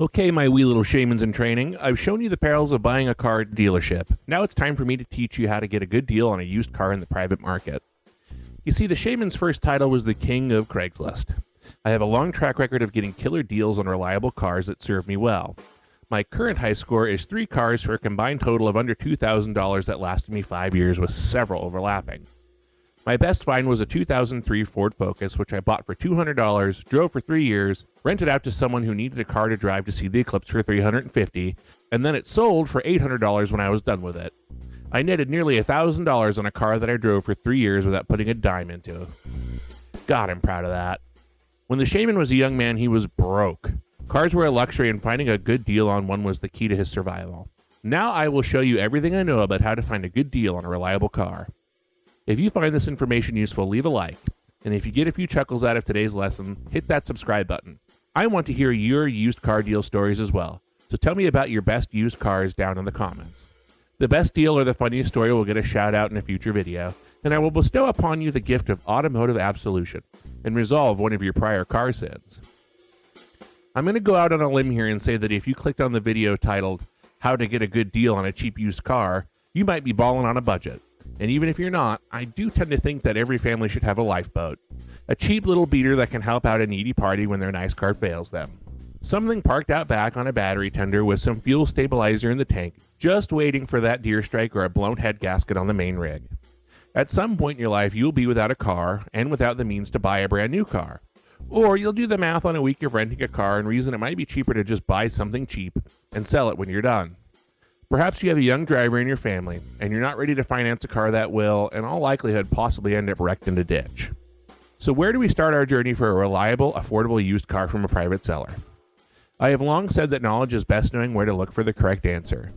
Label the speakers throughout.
Speaker 1: Okay, my wee little shamans in training, I've shown you the perils of buying a car at a dealership. Now it's time for me to teach you how to get a good deal on a used car in the private market. You see, the shaman's first title was the King of Craigslist. I have a long track record of getting killer deals on reliable cars that serve me well. My current high score is 3 cars for a combined total of under $2,000 that lasted me 5 years with several overlapping. My best find was a 2003 Ford Focus, which I bought for $200, drove for 3 years, rented out to someone who needed a car to drive to see the eclipse for $350, and then it sold for $800 when I was done with it. I netted nearly $1,000 on a car that I drove for 3 years without putting a dime into. God, I'm proud of that. When the shaman was a young man, he was broke. Cars were a luxury, and finding a good deal on one was the key to his survival. Now I will show you everything I know about how to find a good deal on a reliable car. If you find this information useful, leave a like, and if you get a few chuckles out of today's lesson, hit that subscribe button. I want to hear your used car deal stories as well, so tell me about your best used cars down in the comments. The best deal or the funniest story will get a shout out in a future video, and I will bestow upon you the gift of automotive absolution and resolve one of your prior car sins. I'm going to go out on a limb here and say that if you clicked on the video titled, How to Get a Good Deal on a Cheap Used Car, you might be balling on a budget. And even if you're not, I do tend to think that every family should have a lifeboat. A cheap little beater that can help out a needy party when their nice car fails them. Something parked out back on a battery tender with some fuel stabilizer in the tank, just waiting for that deer strike or a blown head gasket on the main rig. At some point in your life, you'll be without a car and without the means to buy a brand new car. Or you'll do the math on a week of renting a car and reason it might be cheaper to just buy something cheap and sell it when you're done. Perhaps you have a young driver in your family, and you're not ready to finance a car that will, in all likelihood, possibly end up wrecked in a ditch. So where do we start our journey for a reliable, affordable used car from a private seller? I have long said that knowledge is best knowing where to look for the correct answer.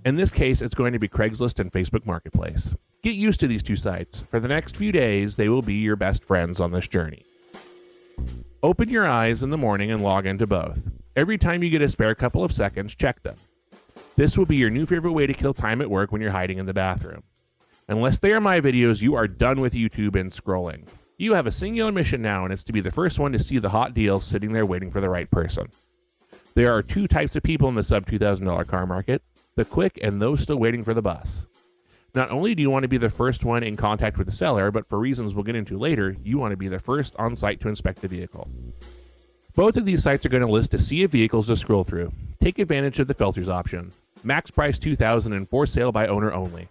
Speaker 1: In this case, it's going to be Craigslist and Facebook Marketplace. Get used to these two sites. For the next few days, they will be your best friends on this journey. Open your eyes in the morning and log into both. Every time you get a spare couple of seconds, check them. This will be your new favorite way to kill time at work when you're hiding in the bathroom. Unless they are my videos, you are done with YouTube and scrolling. You have a singular mission now, and it's to be the first one to see the hot deal sitting there waiting for the right person. There are 2 types of people in the sub-$2,000 car market, the quick and those still waiting for the bus. Not only do you want to be the first one in contact with the seller, but for reasons we'll get into later, you want to be the first on site to inspect the vehicle. Both of these sites are going to list a sea of vehicles to scroll through. Take advantage of the filters option. Max price $2,000 and for sale by owner only.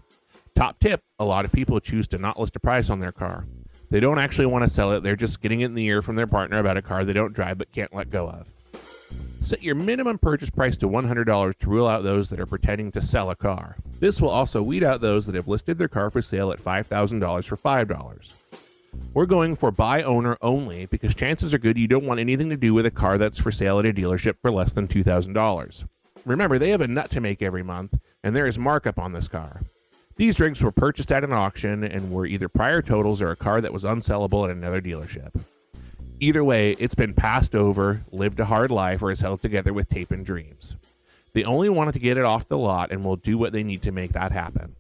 Speaker 1: Top tip, a lot of people choose to not list a price on their car. They don't actually want to sell it, they're just getting it in the ear from their partner about a car they don't drive but can't let go of. Set your minimum purchase price to $100 to rule out those that are pretending to sell a car. This will also weed out those that have listed their car for sale at $5,000 for $5. We're going for buy owner only because chances are good you don't want anything to do with a car that's for sale at a dealership for less than $2,000. Remember, they have a nut to make every month, and there is markup on this car. These rigs were purchased at an auction and were either prior totals or a car that was unsellable at another dealership. Either way, it's been passed over, lived a hard life, or is held together with tape and dreams. They only wanted to get it off the lot and will do what they need to make that happen.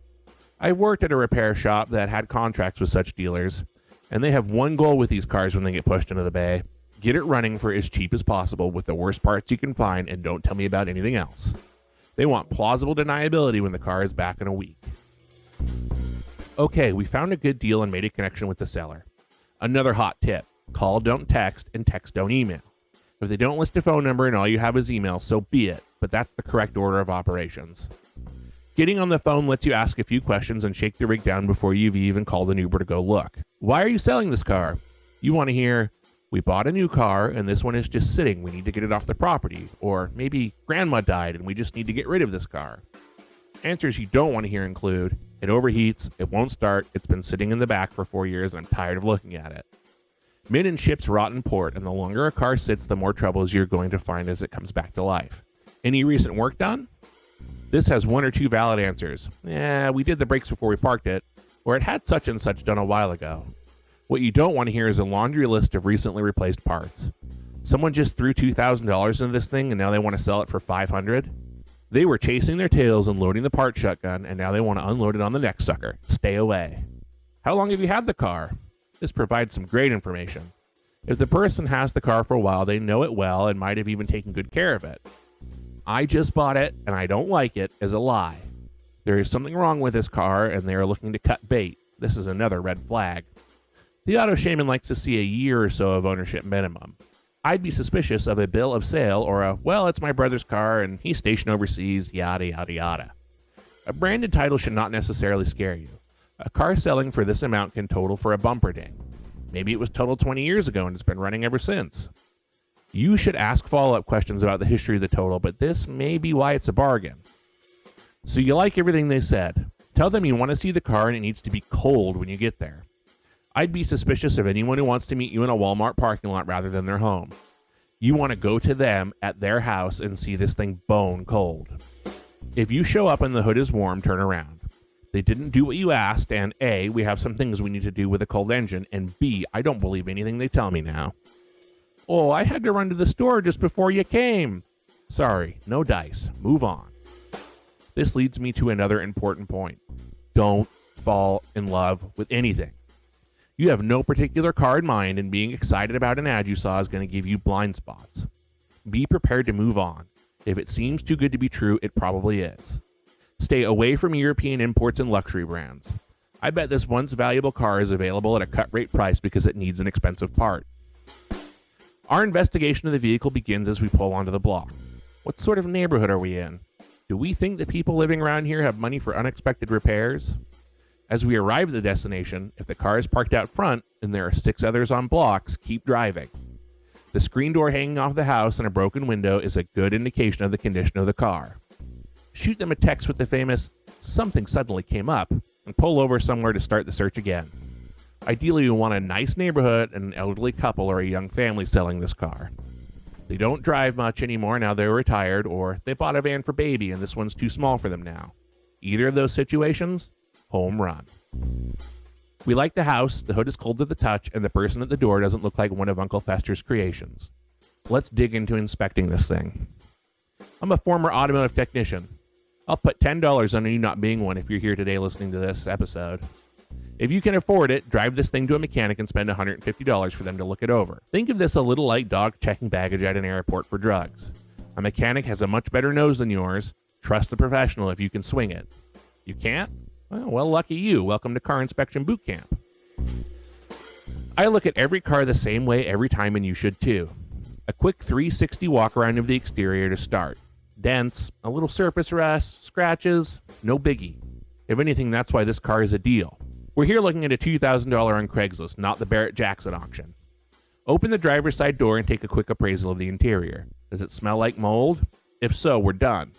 Speaker 1: I've worked at a repair shop that had contracts with such dealers, and they have one goal with these cars when they get pushed into the bay. Get it running for as cheap as possible with the worst parts you can find, and don't tell me about anything else. They want plausible deniability when the car is back in a week. Okay, we found a good deal and made a connection with the seller. Another hot tip, call, don't text, and text, don't email. If they don't list a phone number and all you have is email, so be it, but that's the correct order of operations. Getting on the phone lets you ask a few questions and shake the rig down before you've even called an Uber to go look. Why are you selling this car? You want to hear, we bought a new car and this one is just sitting. We need to get it off the property. Or maybe grandma died and we just need to get rid of this car. Answers you don't want to hear include, it overheats, it won't start, it's been sitting in the back for 4 years and I'm tired of looking at it. Mint and ships rot in port, and the longer a car sits, the more troubles you're going to find as it comes back to life. Any recent work done? This has 1 or 2 valid answers. We did the brakes before we parked it, or it had such and such done a while ago. What you don't want to hear is a laundry list of recently replaced parts. Someone just threw $2,000 into this thing and now they want to sell it for $500? They were chasing their tails and loading the part shotgun, and now they want to unload it on the next sucker. Stay away. How long have you had the car? This provides some great information. If the person has the car for a while, they know it well and might have even taken good care of it. "I just bought it and I don't like it" is a lie. There is something wrong with this car and they are looking to cut bait. This is another red flag. The Auto Shaman likes to see a year or so of ownership minimum. I'd be suspicious of a bill of sale or a, "well, it's my brother's car and he's stationed overseas, yada yada yada." A branded title should not necessarily scare you. A car selling for this amount can total for a bumper ding. Maybe it was totaled 20 years ago and it's been running ever since. You should ask follow-up questions about the history of the total, but this may be why it's a bargain. So you like everything they said. Tell them you want to see the car and it needs to be cold when you get there. I'd be suspicious of anyone who wants to meet you in a Walmart parking lot rather than their home. You want to go to them at their house and see this thing bone cold. If you show up and the hood is warm, turn around. They didn't do what you asked, and A, we have some things we need to do with a cold engine, and B, I don't believe anything they tell me now. "Oh, I had to run to the store just before you came." Sorry, no dice. Move on. This leads me to another important point. Don't fall in love with anything. You have no particular car in mind, and being excited about an ad you saw is going to give you blind spots. Be prepared to move on. If it seems too good to be true, it probably is. Stay away from European imports and luxury brands. I bet this once valuable car is available at a cut-rate price because it needs an expensive part. Our investigation of the vehicle begins as we pull onto the block. What sort of neighborhood are we in? Do we think that people living around here have money for unexpected repairs? As we arrive at the destination, if the car is parked out front and there are 6 others on blocks, keep driving. The screen door hanging off the house and a broken window is a good indication of the condition of the car. Shoot them a text with the famous "something suddenly came up" and pull over somewhere to start the search again. Ideally, you want a nice neighborhood and an elderly couple or a young family selling this car. They don't drive much anymore now they're retired, or they bought a van for baby and this one's too small for them now. Either of those situations, home run. We like the house, the hood is cold to the touch, and the person at the door doesn't look like one of Uncle Fester's creations. Let's dig into inspecting this thing. I'm a former automotive technician. I'll put $10 on you not being one if you're here today listening to this episode. If you can afford it, drive this thing to a mechanic and spend $150 for them to look it over. Think of this a little like dog checking baggage at an airport for drugs. A mechanic has a much better nose than yours. Trust the professional if you can swing it. You can't? Well, lucky you. Welcome to Car Inspection Boot Camp. I look at every car the same way every time, and you should too. A quick 360 walk around of the exterior to start. Dents, a little surface rust, scratches, no biggie. If anything, that's why this car is a deal. We're here looking at a $2,000 on Craigslist, not the Barrett Jackson auction. Open the driver's side door and take a quick appraisal of the interior. Does it smell like mold? If so, we're done.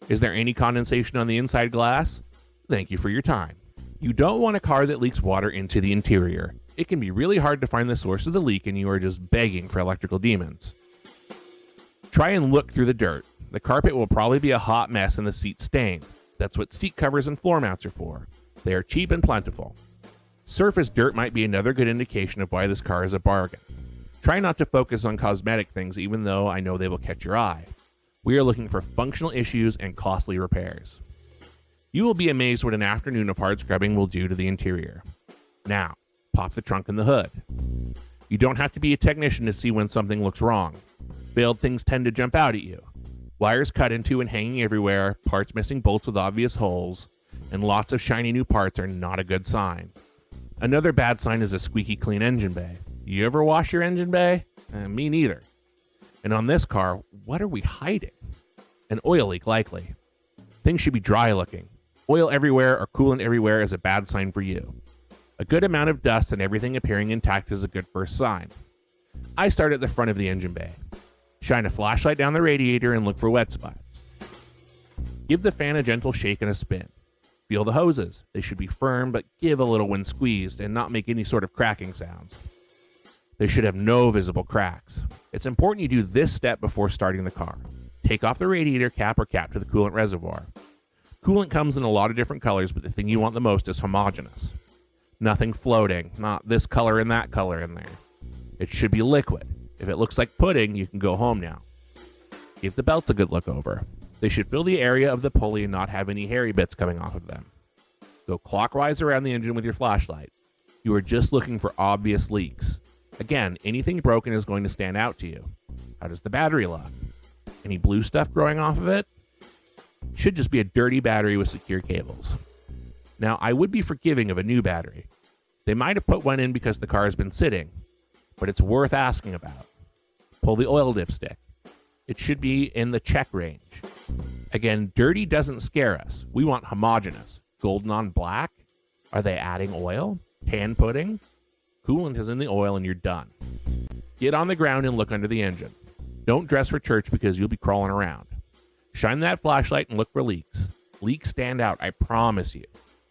Speaker 1: Is there any condensation on the inside glass? Thank you for your time. You don't want a car that leaks water into the interior. It can be really hard to find the source of the leak and you are just begging for electrical demons. Try and look through the dirt. The carpet will probably be a hot mess and the seats stained. That's what seat covers and floor mats are for. They are cheap and plentiful. Surface dirt might be another good indication of why this car is a bargain. Try not to focus on cosmetic things even though I know they will catch your eye. We are looking for functional issues and costly repairs. You will be amazed what an afternoon of hard scrubbing will do to the interior. Now, pop the trunk and the hood. You don't have to be a technician to see when something looks wrong. Failed things tend to jump out at you. Wires cut into and hanging everywhere, parts missing bolts with obvious holes, and lots of shiny new parts are not a good sign. Another bad sign is a squeaky clean engine bay. You ever wash your engine bay? Me neither. And on this car, what are we hiding? An oil leak, likely. Things should be dry looking. Oil everywhere or coolant everywhere is a bad sign for you. A good amount of dust and everything appearing intact is a good first sign. I start at the front of the engine bay. Shine a flashlight down the radiator and look for wet spots. Give the fan a gentle shake and a spin. Feel the hoses. They should be firm, but give a little when squeezed and not make any sort of cracking sounds. They should have no visible cracks. It's important you do this step before starting the car. Take off the radiator cap or cap to the coolant reservoir. Coolant comes in a lot of different colors, but the thing you want the most is homogeneous. Nothing floating, not this color and that color in there. It should be liquid. If it looks like pudding, you can go home now. Give the belts a good look over. They should fill the area of the pulley and not have any hairy bits coming off of them. Go clockwise around the engine with your flashlight. You are just looking for obvious leaks. Again, anything broken is going to stand out to you. How does the battery look? Any blue stuff growing off of it? Should just be a dirty battery with secure cables. Now, I would be forgiving of a new battery. They might have put one in because the car has been sitting, but it's worth asking about. Pull the oil dipstick. It should be in the check range. Again, dirty doesn't scare us. We want homogeneous. Golden on black? Are they adding oil? Tan pudding? Coolant is in the oil and you're done. Get on the ground and look under the engine. Don't dress for church because you'll be crawling around. Shine that flashlight and look for leaks. Leaks stand out, I promise you.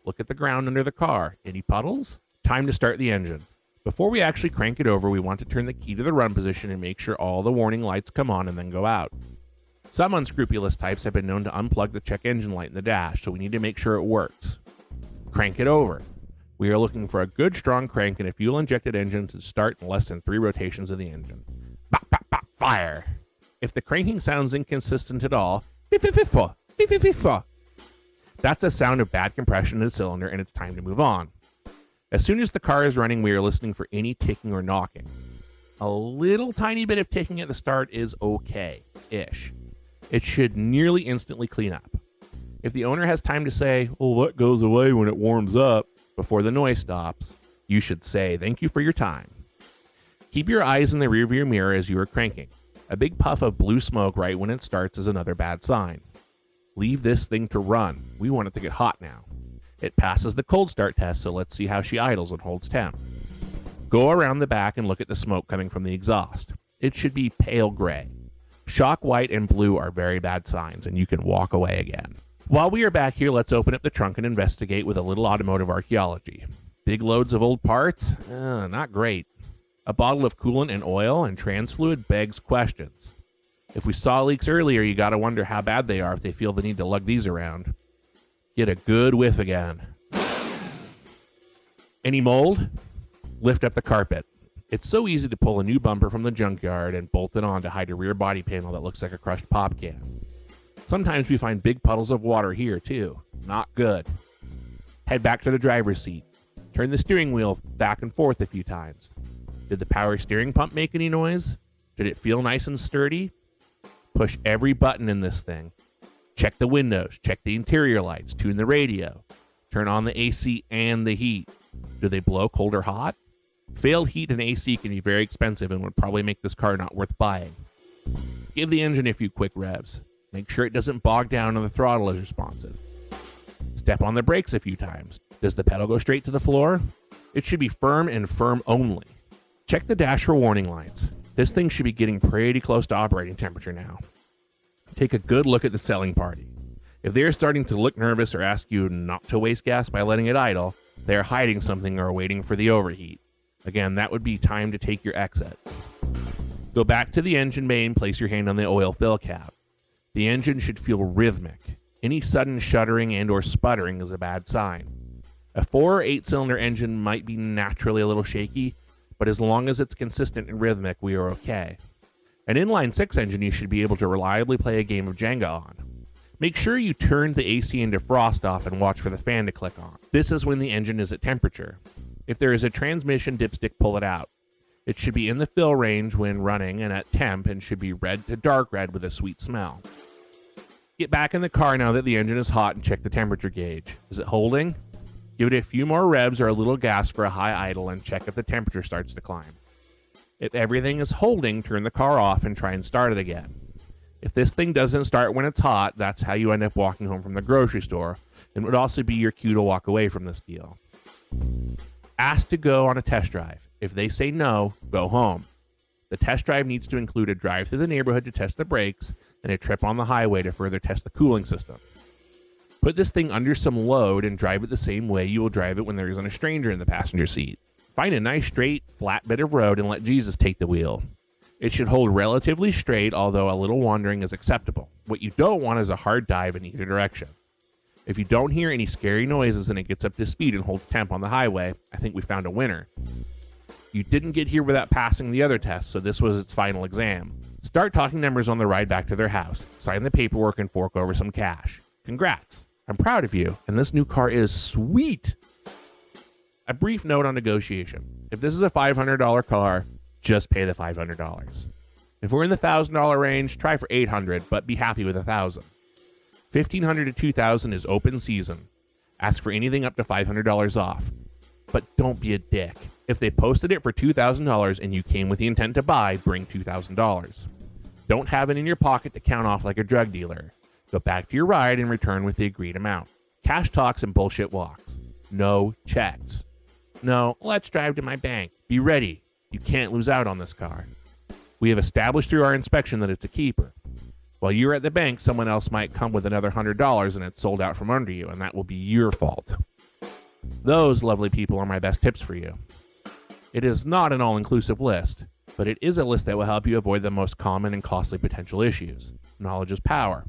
Speaker 1: Look at the ground under the car. Any puddles? Time to start the engine. Before we actually crank it over, we want to turn the key to the run position and make sure all the warning lights come on and then go out. Some unscrupulous types have been known to unplug the check engine light in the dash, so we need to make sure it works. Crank it over. We are looking for a good strong crank and a fuel-injected engine to start in less than 3 rotations of the engine. Bop, bop, bop, fire! If the cranking sounds inconsistent at all, that's a sound of bad compression in the cylinder and it's time to move on. As soon as the car is running, we are listening for any ticking or knocking. A little tiny bit of ticking at the start is okay-ish. It should nearly instantly clean up. If the owner has time to say, "Oh, that goes away when it warms up," before the noise stops, you should say, "Thank you for your time." Keep your eyes in the rearview mirror as you are cranking. A big puff of blue smoke right when it starts is another bad sign. Leave this thing to run. We want it to get hot now. It passes the cold start test, so let's see how she idles and holds temp. Go around the back and look at the smoke coming from the exhaust. It should be pale gray. Shock white and blue are very bad signs, and you can walk away again. While we are back here, let's open up the trunk and investigate with a little automotive archaeology. Big loads of old parts? Not great. A bottle of coolant and oil and trans fluid begs questions. If we saw leaks earlier, you gotta wonder how bad they are if they feel the need to lug these around. Get a good whiff again. Any mold? Lift up the carpet. It's so easy to pull a new bumper from the junkyard and bolt it on to hide a rear body panel that looks like a crushed pop can. Sometimes we find big puddles of water here, too. Not good. Head back to the driver's seat. Turn the steering wheel back and forth a few times. Did the power steering pump make any noise? Did it feel nice and sturdy? Push every button in this thing. Check the windows. Check the interior lights. Tune the radio. Turn on the AC and the heat. Do they blow cold or hot? Failed heat and AC can be very expensive and would probably make this car not worth buying. Give the engine a few quick revs. Make sure it doesn't bog down and the throttle is responsive. Step on the brakes a few times. Does the pedal go straight to the floor? It should be firm and firm only. Check the dash for warning lights. This thing should be getting pretty close to operating temperature now. Take a good look at the selling party. If they are starting to look nervous or ask you not to waste gas by letting it idle, they are hiding something or waiting for the overheat. Again, that would be time to take your exit. Go back to the engine bay and place your hand on the oil fill cap. The engine should feel rhythmic. Any sudden shuddering and or sputtering is a bad sign. A 4 or 8 cylinder engine might be naturally a little shaky, but as long as it's consistent and rhythmic, we are okay. An inline 6 engine you should be able to reliably play a game of Jenga on. Make sure you turn the AC and defrost off and watch for the fan to click on. This is when the engine is at temperature. If there is a transmission dipstick, pull it out. It should be in the fill range when running and at temp and should be red to dark red with a sweet smell. Get back in the car now that the engine is hot and check the temperature gauge. Is it holding? Give it a few more revs or a little gas for a high idle and check if the temperature starts to climb. If everything is holding, turn the car off and try and start it again. If this thing doesn't start when it's hot, that's how you end up walking home from the grocery store, and would also be your cue to walk away from this deal. Ask to go on a test drive. If they say no, go home. The test drive needs to include a drive through the neighborhood to test the brakes and a trip on the highway to further test the cooling system. Put this thing under some load and drive it the same way you will drive it when there isn't a stranger in the passenger seat. Find a nice straight, flat bit of road and let Jesus take the wheel. It should hold relatively straight, although a little wandering is acceptable. What you don't want is a hard dive in either direction. If you don't hear any scary noises and it gets up to speed and holds temp on the highway, I think we found a winner. You didn't get here without passing the other test, so this was its final exam. Start talking numbers on the ride back to their house, sign the paperwork, and fork over some cash. Congrats. I'm proud of you, and this new car is sweet. A brief note on negotiation. If this is a $500 car, just pay the $500. If we're in the $1,000 range, try for $800, but be happy with $1,000. $1,500 to $2,000 is open season. Ask for anything up to $500 off. But don't be a dick. If they posted it for $2,000 and you came with the intent to buy, bring $2,000. Don't have it in your pocket to count off like a drug dealer. Go back to your ride and return with the agreed amount. Cash talks and bullshit walks. No checks. No, let's drive to my bank. Be ready. You can't lose out on this car. We have established through our inspection that it's a keeper. While you're at the bank, someone else might come with another $100 and it's sold out from under you, and that will be your fault. Those lovely people are my best tips for you. It is not an all-inclusive list, but it is a list that will help you avoid the most common and costly potential issues. Knowledge is power.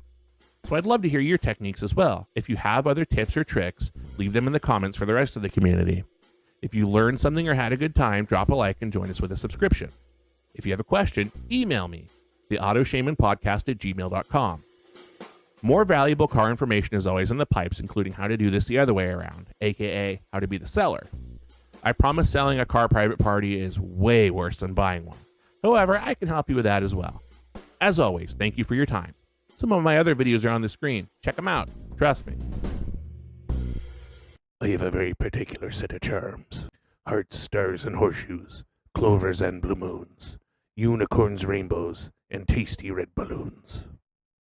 Speaker 1: So I'd love to hear your techniques as well. If you have other tips or tricks, leave them in the comments for the rest of the community. If you learned something or had a good time, drop a like and join us with a subscription. If you have a question, email me, theautoshamanpodcast@gmail.com. More valuable car information is always in the pipes, including how to do this the other way around, aka how to be the seller. I promise selling a car private party is way worse than buying one. However, I can help you with that as well. As always, thank you for your time. Some of my other videos are on the screen. Check them out. Trust me. I have a very particular set of charms. Hearts, stars, and horseshoes. Clovers and blue moons. Unicorns, rainbows, and tasty red balloons.